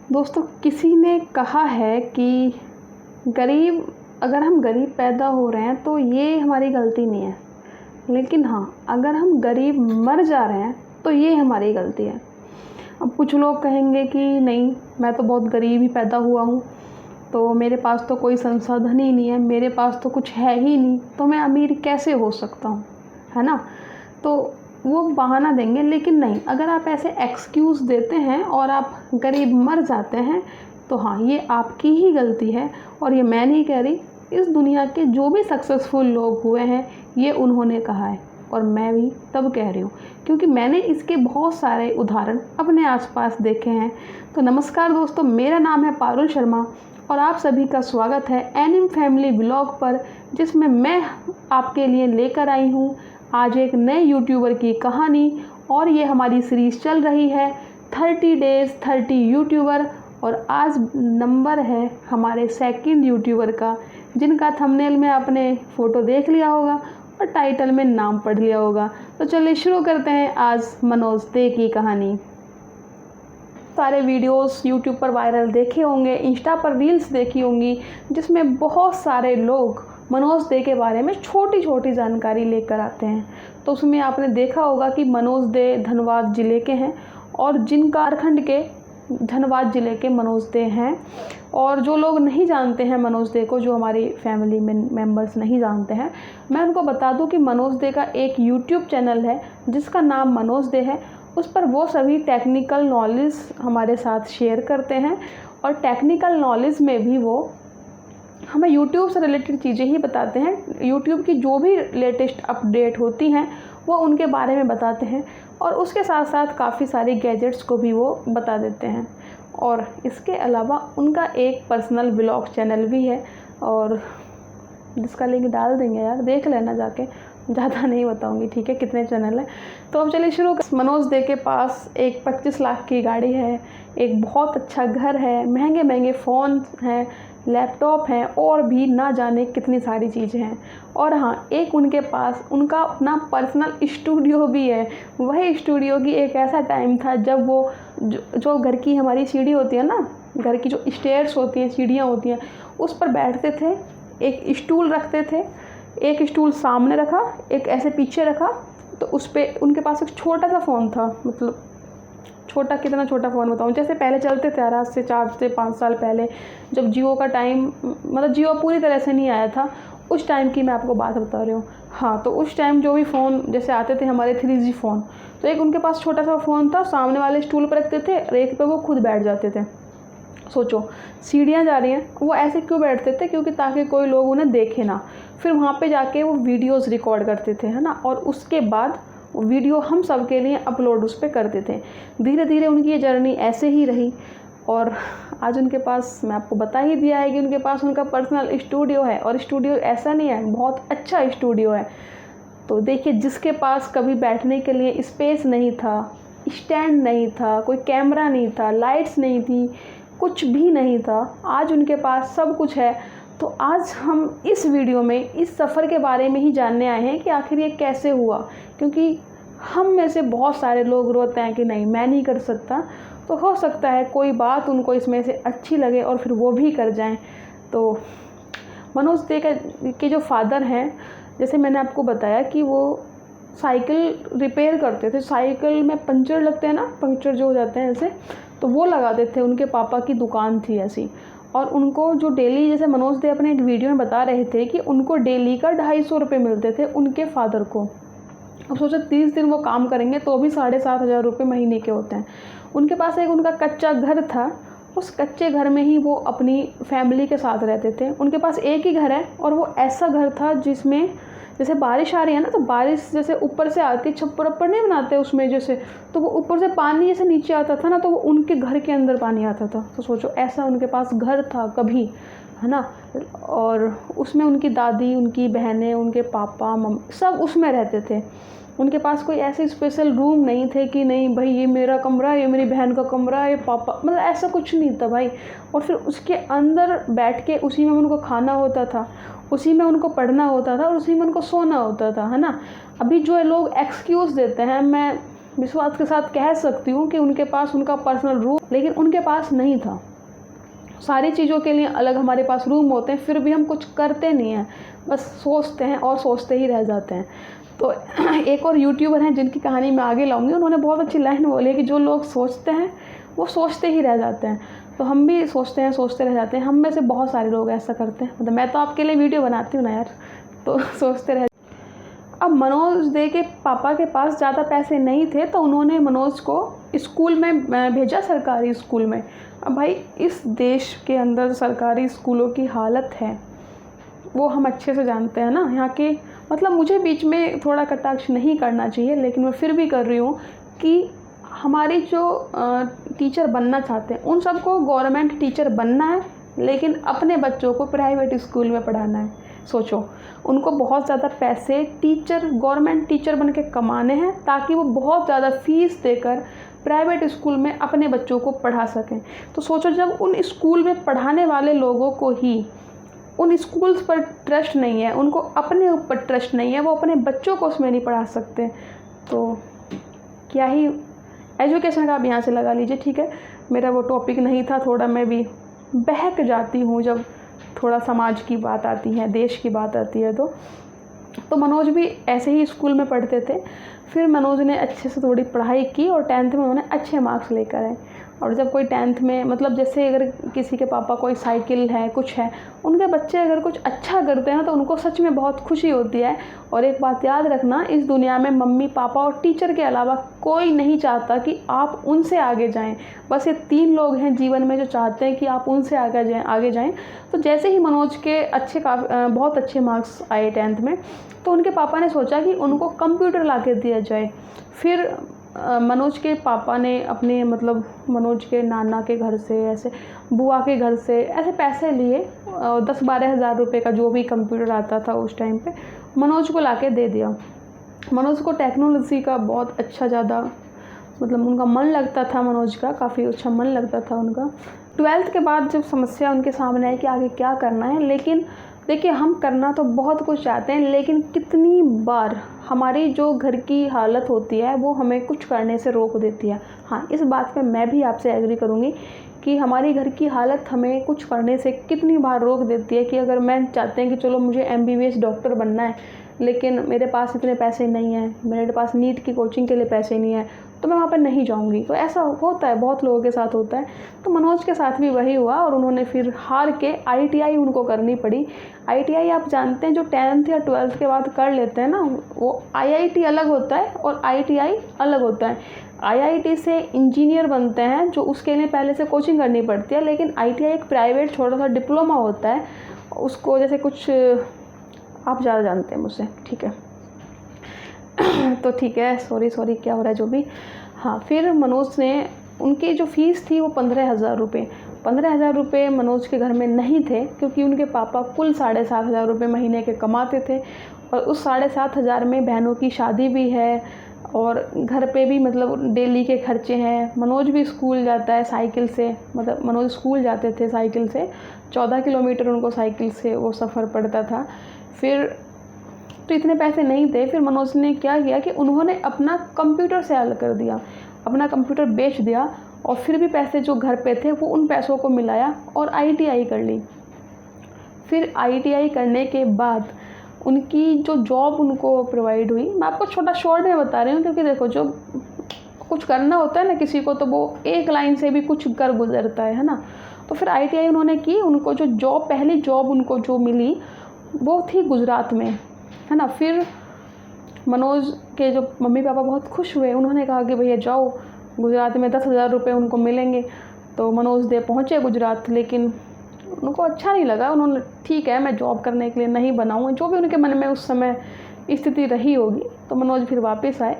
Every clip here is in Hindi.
दोस्तों, किसी ने कहा है कि अगर हम गरीब पैदा हो रहे हैं तो ये हमारी गलती नहीं है, लेकिन हाँ, अगर हम गरीब मर जा रहे हैं तो ये हमारी गलती है। अब कुछ लोग कहेंगे कि नहीं, मैं तो बहुत गरीब ही पैदा हुआ हूँ, तो मेरे पास तो कोई संसाधन ही नहीं है, मेरे पास तो कुछ है ही नहीं, तो मैं अमीर कैसे हो सकता हूँ, है ना। तो वो बहाना देंगे, लेकिन नहीं, अगर आप ऐसे एक्सक्यूज़ देते हैं और आप गरीब मर जाते हैं तो हाँ, ये आपकी ही गलती है। और ये मैं नहीं कह रही, इस दुनिया के जो भी सक्सेसफुल लोग हुए हैं ये उन्होंने कहा है, और मैं भी तब कह रही हूँ क्योंकि मैंने इसके बहुत सारे उदाहरण अपने आसपास देखे हैं। तो नमस्कार दोस्तों, मेरा नाम है पारुल शर्मा और आप सभी का स्वागत है एनिम फैमिली ब्लॉग पर, जिसमें मैं आपके लिए लेकर आई हूँ आज एक नए यूट्यूबर की कहानी। और ये हमारी सीरीज़ चल रही है 30 डेज़ 30 यूट्यूबर, और आज नंबर है हमारे सेकंड यूट्यूबर का, जिनका थंबनेल में आपने फ़ोटो देख लिया होगा और टाइटल में नाम पढ़ लिया होगा। तो चलिए शुरू करते हैं आज मनोज दे की कहानी। सारे वीडियोस यूट्यूब पर वायरल देखे होंगे, इंस्टा पर रील्स देखी होंगी, जिसमें बहुत सारे लोग मनोज दे के बारे में छोटी छोटी जानकारी लेकर आते हैं। तो उसमें आपने देखा होगा कि मनोज दे धनबाद ज़िले के हैं, और जिनका झारखंड के धनबाद ज़िले के मनोज दे हैं। और जो लोग नहीं जानते हैं मनोज दे को, जो हमारी फैमिली मेम्बर्स नहीं जानते हैं, मैं उनको बता दूं कि मनोज दे का एक यूट्यूब चैनल है जिसका नाम मनोज दे है। उस पर वो सभी टेक्निकल नॉलेज हमारे साथ शेयर करते हैं, और टेक्निकल नॉलेज में भी वो हमें यूट्यूब से रिलेटेड चीज़ें ही बताते हैं। यूट्यूब की जो भी लेटेस्ट अपडेट होती हैं वो उनके बारे में बताते हैं, और उसके साथ साथ काफ़ी सारी गैजेट्स को भी वो बता देते हैं। और इसके अलावा उनका एक पर्सनल ब्लॉग चैनल भी है, और जिसका लिंक डाल देंगे यार, देख लेना जाके, ज़्यादा नहीं बताऊंगी, ठीक है, कितने चैनल हैं। तो अब चलिए शुरू। मनोज दे के पास एक 25 लाख की गाड़ी है, एक बहुत अच्छा घर है, महंगे महंगे फ़ोन हैं, लैपटॉप हैं, और भी ना जाने कितनी सारी चीज़ें हैं। और हाँ, एक उनके पास उनका अपना पर्सनल स्टूडियो भी है। वही स्टूडियो की एक ऐसा टाइम था जब वो जो घर की हमारी सीढ़ी होती है ना, घर की जो स्टेयर्स होती हैं, सीढ़ियाँ होती हैं, उस पर बैठते थे, एक स्टूल रखते थे, एक स्टूल सामने रखा, एक ऐसे पीछे रखा, तो उस पर उनके पास एक छोटा सा फ़ोन था। मतलब छोटा, कितना छोटा फ़ोन बताऊँ, जैसे पहले चलते थे आज से 4 से 5 साल पहले, जब जियो का टाइम, मतलब जियो पूरी तरह से नहीं आया था, उस टाइम की मैं आपको बात बता रही हूँ। हाँ, तो उस टाइम जो भी फ़ोन जैसे आते थे हमारे 3G फ़ोन, तो एक उनके पास छोटा सा फ़ोन था, सामने वाले स्टूल पर रखते थे, रेक पे वो खुद बैठ जाते थे। सोचो, सीढ़ियाँ जा रही हैं, वो ऐसे क्यों बैठते थे? क्योंकि ताकि कोई लोग उन्हें देखे ना। फिर वहाँ पे जाके वो वीडियोस रिकॉर्ड करते थे, है ना, और उसके बाद वीडियो हम सब के लिए अपलोड उस पर करते थे। धीरे धीरे उनकी ये जर्नी ऐसे ही रही, और आज उनके पास, मैं आपको बता ही दिया है कि उनके पास उनका पर्सनल स्टूडियो है, और स्टूडियो ऐसा नहीं है, बहुत अच्छा स्टूडियो है। तो देखिए, जिसके पास कभी बैठने के लिए स्पेस नहीं था, स्टैंड नहीं था, कोई कैमरा नहीं था, लाइट्स नहीं थी, कुछ भी नहीं था, आज उनके पास सब कुछ है। तो आज हम इस वीडियो में इस सफ़र के बारे में ही जानने आए हैं कि आखिर ये कैसे हुआ। क्योंकि हम में से बहुत सारे लोग रोते हैं कि नहीं, मैं नहीं कर सकता, तो हो सकता है कोई बात उनको इसमें से अच्छी लगे और फिर वो भी कर जाएं। तो मनोज दे के जो फादर हैं, जैसे मैंने आपको बताया कि वो साइकिल रिपेयर करते थे, साइकिल में पंचर लगते हैं ना, पंक्चर जो हो जाते हैं ऐसे, तो वो लगाते थे। उनके पापा की दुकान थी ऐसी, और उनको जो डेली, जैसे मनोज दे अपने एक वीडियो में बता रहे थे कि उनको डेली का 250 रुपये मिलते थे उनके फादर को। अब सोचो, 30 दिन वो काम करेंगे तो भी 7,500 रुपये महीने के होते हैं। उनके पास एक उनका कच्चा घर था, उस कच्चे घर में ही वो अपनी फैमिली के साथ रहते थे। उनके पास एक ही घर है, और वो ऐसा घर था जिसमें जैसे बारिश आ रही है ना, तो बारिश जैसे ऊपर से आती, छप्पर वप्पर नहीं बनाते उसमें जैसे, तो वो ऊपर से पानी जैसे नीचे आता था ना, तो वो उनके घर के अंदर पानी आता था। तो सोचो, ऐसा उनके पास घर था कभी, है ना। और उसमें उनकी दादी, उनकी बहनें, उनके पापा मम्मी सब उसमें रहते थे। उनके पास कोई ऐसे स्पेशल रूम नहीं थे कि नहीं भाई ये मेरा कमरा है, ये मेरी बहन का कमरा है, ये पापा, मतलब ऐसा कुछ नहीं था भाई। और फिर उसके अंदर बैठ के उसी में उनको खाना होता था, उसी में उनको पढ़ना होता था, और उसी में उनको सोना होता था, है ना। अभी जो लोग एक्सक्यूज़ देते हैं, मैं विश्वास के साथ कह सकती हूँ कि उनके पास उनका पर्सनल रूम, लेकिन उनके पास नहीं था। सारी चीज़ों के लिए अलग हमारे पास रूम होते हैं, फिर भी हम कुछ करते नहीं हैं, बस सोचते हैं और सोचते ही रह जाते हैं। तो एक और यूट्यूबर हैं जिनकी कहानी मैं आगे लाऊंगी, उन्होंने बहुत अच्छी लाइन बोली है कि जो लोग सोचते हैं वो सोचते ही रह जाते हैं। तो हम भी सोचते हैं, सोचते रह जाते हैं। हम में से बहुत सारे लोग ऐसा करते हैं, मतलब मैं तो आपके लिए वीडियो बनाती हूँ ना यार, तो सोचते रह। अब मनोज दे के पापा के पास ज़्यादा पैसे नहीं थे, तो उन्होंने मनोज को स्कूल में भेजा, सरकारी स्कूल में। अब भाई इस देश के अंदर सरकारी स्कूलों की हालत है वो हम अच्छे से जानते हैं ना। यहाँ के मतलब मुझे बीच में थोड़ा कटाक्ष नहीं करना चाहिए, लेकिन मैं फिर भी कर रही हूँ कि हमारी जो टीचर बनना चाहते हैं उन सबको गवर्नमेंट टीचर बनना है, लेकिन अपने बच्चों को प्राइवेट स्कूल में पढ़ाना है। सोचो, उनको बहुत ज़्यादा पैसे टीचर, गवर्नमेंट टीचर बन के कमाने हैं ताकि वो बहुत ज़्यादा फीस देकर प्राइवेट स्कूल में अपने बच्चों को पढ़ा सकें। तो सोचो, जब उन स्कूल में पढ़ाने वाले लोगों को ही उन स्कूल्स पर ट्रस्ट नहीं है, उनको अपने ऊपर ट्रस्ट नहीं है, वो अपने बच्चों को उसमें नहीं पढ़ा सकते, तो क्या ही एजुकेशन का आप यहाँ से लगा लीजिए। ठीक है, मेरा वो टॉपिक नहीं था, थोड़ा मैं भी बहक जाती हूँ जब थोड़ा समाज की बात आती है, देश की बात आती है। तो मनोज भी ऐसे ही स्कूल में पढ़ते थे। फिर मनोज ने अच्छे से थोड़ी पढ़ाई की और 10th में उन्होंने अच्छे मार्क्स लेकर आए। और जब कोई 10th में, मतलब जैसे अगर किसी के पापा कोई साइकिल है, कुछ है, उनके बच्चे अगर कुछ अच्छा करते हैं तो उनको सच में बहुत खुशी होती है। और एक बात याद रखना, इस दुनिया में मम्मी पापा और टीचर के अलावा कोई नहीं चाहता कि आप उनसे आगे जाएं। बस ये 3 लोग हैं जीवन में जो चाहते हैं कि आप उनसे आगे जाएं। तो जैसे ही मनोज के बहुत अच्छे मार्क्स आए 10th में, तो उनके पापा ने सोचा कि उनको कंप्यूटर ला के दिया जाए। फिर मनोज के पापा ने अपने, मतलब मनोज के नाना के घर से, ऐसे बुआ के घर से ऐसे पैसे लिए, 10-12 हज़ार रुपये का जो भी कंप्यूटर आता था उस टाइम पे मनोज को लाके दे दिया। मनोज को टेक्नोलॉजी का बहुत अच्छा ज़्यादा, मतलब उनका मन लगता था, मनोज का काफ़ी अच्छा मन लगता था उनका। 12th के बाद जब समस्या उनके सामने आई कि आगे क्या करना है, लेकिन देखिए हम करना तो बहुत कुछ चाहते हैं, लेकिन कितनी बार हमारी जो घर की हालत होती है वो हमें कुछ करने से रोक देती है। हाँ, इस बात पे मैं भी आपसे एग्री करूँगी कि हमारी घर की हालत हमें कुछ करने से कितनी बार रोक देती है। कि अगर मैं चाहते हैं कि चलो मुझे MBBS डॉक्टर बनना है, लेकिन मेरे पास इतने पैसे नहीं हैं, मेरे पास नीट की कोचिंग के लिए पैसे नहीं है, तो मैं वहाँ पर नहीं जाऊँगी। तो ऐसा होता है, बहुत लोगों के साथ होता है। तो मनोज के साथ भी वही हुआ और उन्होंने फिर हार के ITI उनको करनी पड़ी। ITI आप जानते हैं, जो 10th या 12th के बाद कर लेते हैं ना, वो IIT अलग होता है और ITI अलग होता है। IIT से इंजीनियर बनते हैं, जो उसके लिए पहले से कोचिंग करनी पड़ती है, लेकिन ITI एक प्राइवेट छोटा सा डिप्लोमा होता है। उसको जैसे कुछ आप ज़्यादा जानते हैं मुझसे, ठीक है। तो ठीक है, सॉरी क्या हो रहा है जो भी। हाँ, फिर मनोज ने, उनकी जो फ़ीस थी वो 15,000 रुपये। 15,000 रुपये मनोज के घर में नहीं थे, क्योंकि उनके पापा कुल 7,500 रुपये महीने के कमाते थे। और उस 7,500 में बहनों की शादी भी है और घर पे भी मतलब डेली के खर्चे हैं। मनोज भी स्कूल जाता है साइकिल से, मतलब मनोज स्कूल जाते थे साइकिल से, 14 किलोमीटर उनको साइकिल से वो सफ़र पड़ता था। फिर तो इतने पैसे नहीं थे। फिर मनोज ने क्या किया कि उन्होंने अपना कंप्यूटर सेल कर दिया, अपना कंप्यूटर बेच दिया, और फिर भी पैसे जो घर पे थे वो उन पैसों को मिलाया और ITI कर ली। फिर ITI करने के बाद उनकी जो जॉब उनको प्रोवाइड हुई, मैं आपको छोटा शॉर्ट में बता रही हूँ, क्योंकि देखो जो कुछ करना होता है ना किसी को, तो वो एक लाइन से भी कुछ कर गुजरता है ना। तो फिर ITI उन्होंने की, उनको जो जॉब, पहली जॉब उनको जो मिली वो थी गुजरात में, है ना। फिर मनोज के जो मम्मी पापा बहुत खुश हुए, उन्होंने कहा कि भैया जाओ, गुजरात में 10,000 रुपये उनको मिलेंगे। तो मनोज दे पहुँचे गुजरात, लेकिन उनको अच्छा नहीं लगा। उन्होंने, ठीक है मैं जॉब करने के लिए नहीं बनाऊँ, जो भी उनके मन में उस समय स्थिति रही होगी। तो मनोज फिर वापस आए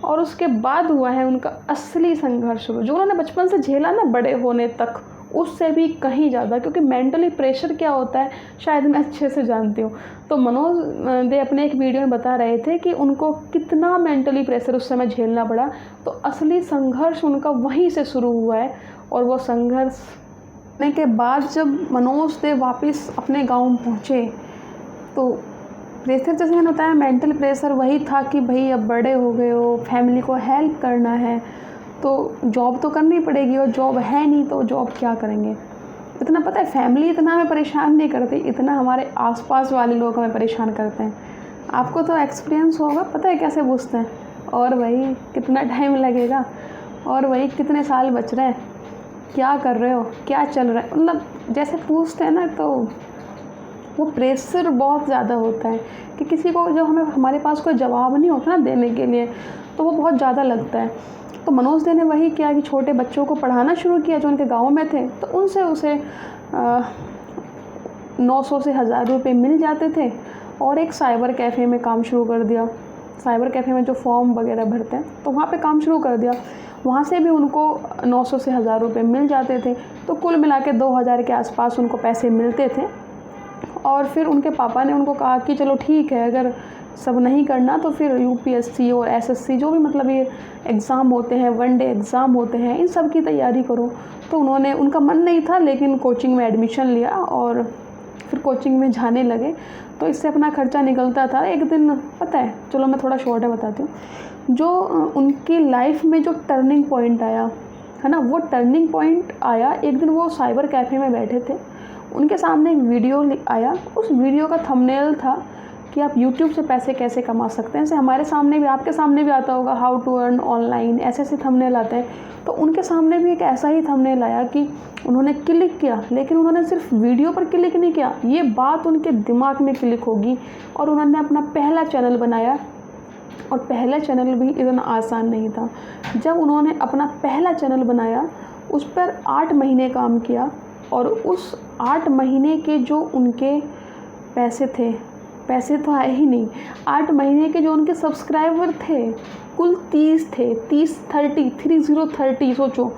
और उसके बाद हुआ है उनका असली संघर्ष, जो उन्होंने बचपन से झेला ना बड़े होने तक, उससे भी कहीं ज़्यादा। क्योंकि मेंटली प्रेशर क्या होता है शायद मैं अच्छे से जानती हूँ। तो मनोज दे अपने एक वीडियो में बता रहे थे कि उनको कितना मेंटली प्रेशर उस समय झेलना पड़ा। तो असली संघर्ष उनका वहीं से शुरू हुआ है। और वो संघर्ष के बाद जब मनोज दे वापस अपने गाँव पहुँचे, तो प्रेशर जैसे मैंने बताया, मेंटल प्रेशर वही था कि भाई अब बड़े हो गए हो, फैमिली को हेल्प करना है, तो जॉब तो करनी पड़ेगी, और जॉब है नहीं तो जॉब क्या करेंगे। इतना पता है, फैमिली इतना हमें परेशान नहीं करती, इतना हमारे आसपास वाले लोग हमें परेशान करते हैं। आपको तो एक्सपीरियंस होगा, पता है कैसे पूछते हैं, और भाई कितना टाइम लगेगा, और भाई कितने साल बच रहे हैं, क्या कर रहे हो, क्या चल रहा है, मतलब जैसे पूछते हैं ना, तो वो प्रेशर बहुत ज़्यादा होता है कि किसी को जब हमारे पास कोई जवाब नहीं होता ना देने के लिए, तो वो बहुत ज़्यादा लगता है। तो मनोज दे ने वही किया कि छोटे बच्चों को पढ़ाना शुरू किया जो उनके गांव में थे, तो उनसे उसे 900 से 1000 रुपये मिल जाते थे, और एक साइबर कैफ़े में काम शुरू कर दिया। साइबर कैफ़े में जो फॉर्म वगैरह भरते हैं, तो वहाँ पे काम शुरू कर दिया। वहाँ से भी उनको 900 से 1000 रुपये मिल जाते थे, तो कुल मिला के 2000 के आसपास उनको पैसे मिलते थे। और फिर उनके पापा ने उनको कहा कि चलो ठीक है, अगर सब नहीं करना तो फिर यूपीएससी और एसएससी जो भी मतलब ये एग्ज़ाम होते हैं, वनडे एग्ज़ाम होते हैं, इन सब की तैयारी करो। तो उन्होंने, उनका मन नहीं था, लेकिन कोचिंग में एडमिशन लिया और फिर कोचिंग में जाने लगे। तो इससे अपना खर्चा निकलता था। एक दिन पता है, चलो मैं थोड़ा शॉर्ट में बताती हूँ, जो उनकी लाइफ में जो टर्निंग पॉइंट आया है ना, वो टर्निंग पॉइंट आया एक दिन। वो साइबर कैफ़े में बैठे थे, उनके सामने एक वीडियो आया। उस वीडियो का थंबनेल था कि आप YouTube से पैसे कैसे कमा सकते हैं। जैसे हमारे सामने भी, आपके सामने भी आता होगा, हाउ टू अर्न ऑनलाइन, ऐसे थंबनेल आते हैं। तो उनके सामने भी एक ऐसा ही थंबनेल आया कि उन्होंने क्लिक किया, लेकिन उन्होंने सिर्फ वीडियो पर क्लिक नहीं किया, ये बात उनके दिमाग में क्लिक होगी, और उन्होंने अपना पहला चैनल बनाया। और पहला चैनल भी इतना आसान नहीं था। जब उन्होंने अपना पहला चैनल बनाया, उस पर 8 महीने काम किया, और उस 8 महीने के जो उनके पैसे तो आए ही नहीं। 8 महीने के जो उनके सब्सक्राइबर थे, कुल 30 थे, 30 सोचो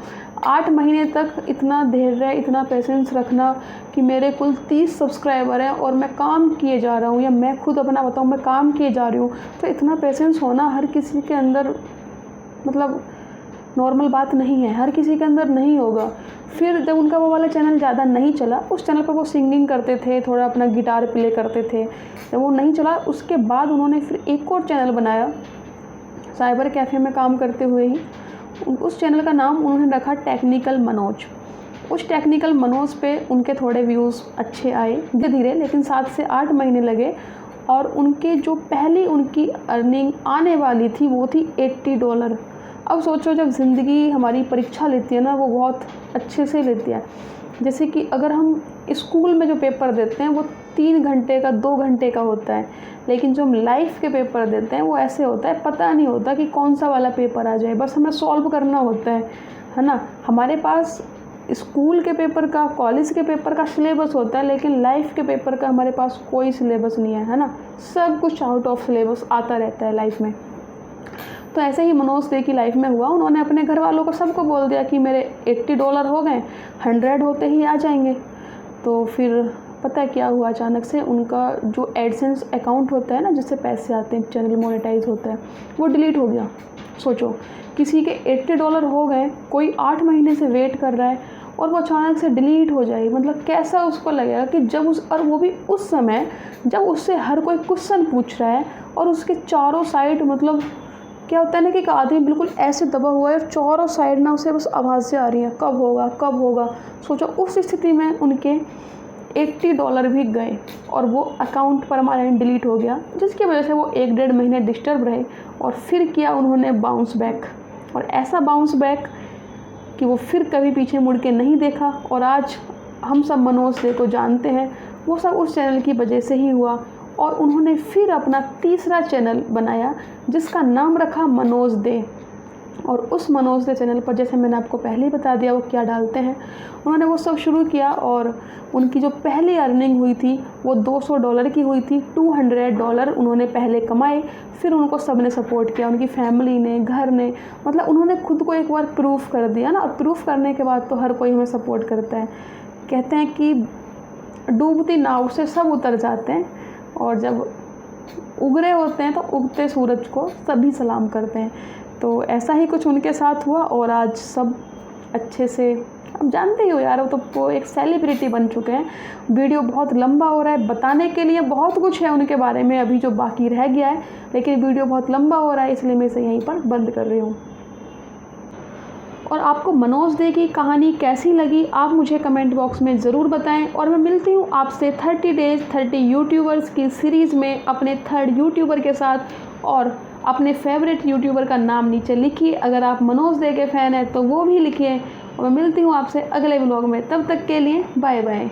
8 महीने तक इतना धैर्य, इतना पेशेंस रखना कि मेरे कुल 30 सब्सक्राइबर हैं और मैं काम किए जा रहा हूँ, या मैं खुद अपना बताऊँ, मैं काम किए जा रही हूँ। तो इतना पेशेंस होना हर किसी के अंदर, मतलब नॉर्मल बात नहीं है, हर किसी के अंदर नहीं होगा। फिर जब उनका वो वाला चैनल ज़्यादा नहीं चला, उस चैनल पर वो सिंगिंग करते थे, थोड़ा अपना गिटार प्ले करते थे, जब वो नहीं चला उसके बाद उन्होंने फिर एक और चैनल बनाया साइबर कैफ़े में काम करते हुए ही। उस चैनल का नाम उन्होंने रखा टेक्निकल मनोज। उस टेक्निकल मनोज पे उनके थोड़े व्यूज़ अच्छे आए धीरे धीरे, लेकिन 7 से 8 महीने लगे, और उनके जो पहली उनकी अर्निंग आने वाली थी वो थी $80। अब सोचो, जब ज़िंदगी हमारी परीक्षा लेती है ना, वो बहुत अच्छे से लेती है। जैसे कि अगर हम स्कूल में जो पेपर देते हैं वो 3 घंटे का, 2 घंटे का होता है, लेकिन जो हम लाइफ के पेपर देते हैं वो ऐसे होता है, पता नहीं होता कि कौन सा वाला पेपर आ जाए, बस हमें सॉल्व करना होता है ना। हमारे पास स्कूल के पेपर का, कॉलेज के पेपर का सिलेबस होता है, लेकिन लाइफ के पेपर का हमारे पास कोई सिलेबस नहीं है ना। सब कुछ आउट ऑफ सिलेबस आता रहता है लाइफ में। तो ऐसे ही मनोज दे की लाइफ में हुआ। उन्होंने अपने घर वालों को सबको बोल दिया कि मेरे $80 हो गए, 100 होते ही आ जाएंगे। तो फिर पता है क्या हुआ, अचानक से उनका जो एडसेंस अकाउंट होता है ना, जिससे पैसे आते हैं, चैनल मोनेटाइज होता है, वो डिलीट हो गया। सोचो, किसी के $80 हो गए, कोई 8 महीने से वेट कर रहा है, और वो अचानक से डिलीट हो जाए, मतलब कैसा उसको लगेगा कि जब और वो भी उस समय जब उससे हर कोई क्वेश्चन पूछ रहा है, और उसके चारों साइड, मतलब क्या होता है ना कि एक आदमी बिल्कुल ऐसे दबा हुआ है, चारों साइड ना उसे बस आवाज़ें आ रही हैं, कब होगा कब होगा। सोचो, उस स्थिति में उनके $80 भी गए, और वो अकाउंट परमानेंट डिलीट हो गया, जिसकी वजह से वो 1-1.5 महीने डिस्टर्ब रहे। और फिर किया उन्होंने बाउंस बैक, और ऐसा बाउंस बैक कि वो फिर कभी पीछे मुड़ के नहीं देखा। और आज हम सब मनोज दे को जानते हैं, वो सब उस चैनल की वजह से ही हुआ। और उन्होंने फिर अपना तीसरा चैनल बनाया, जिसका नाम रखा मनोज दे। और उस मनोज दे चैनल पर, जैसे मैंने आपको पहले ही बता दिया वो क्या डालते हैं, उन्होंने वो सब शुरू किया। और उनकी जो पहली अर्निंग हुई थी वो $200 की हुई थी। $200 उन्होंने पहले कमाए, फिर उनको सब ने सपोर्ट किया, उनकी फैमिली ने, घर ने, मतलब उन्होंने खुद को एक बार प्रूफ कर दिया ना। और प्रूफ करने के बाद तो हर कोई हमें सपोर्ट करता है। कहते हैं कि डूबती नाव से सब उतर जाते हैं, और जब उग रहे होते हैं तो उगते सूरज को सभी सलाम करते हैं। तो ऐसा ही कुछ उनके साथ हुआ, और आज सब अच्छे से अब जानते ही हो यार, वो एक सेलिब्रिटी बन चुके हैं। वीडियो बहुत लंबा हो रहा है, बताने के लिए बहुत कुछ है उनके बारे में अभी जो बाकी रह गया है, लेकिन वीडियो बहुत लंबा हो रहा है, इसलिए मैं इसे यहीं पर बंद कर रही हूँ। और आपको मनोज दे की कहानी कैसी लगी आप मुझे कमेंट बॉक्स में ज़रूर बताएं। और मैं मिलती हूँ आपसे 30 डेज़ 30 यूट्यूबर्स की सीरीज़ में अपने थर्ड यूट्यूबर के साथ। और अपने फेवरेट यूट्यूबर का नाम नीचे लिखिए, अगर आप मनोज दे के फ़ैन हैं तो वो भी लिखिए। और मैं मिलती हूँ आपसे अगले व्लॉग में, तब तक के लिए बाय बाय।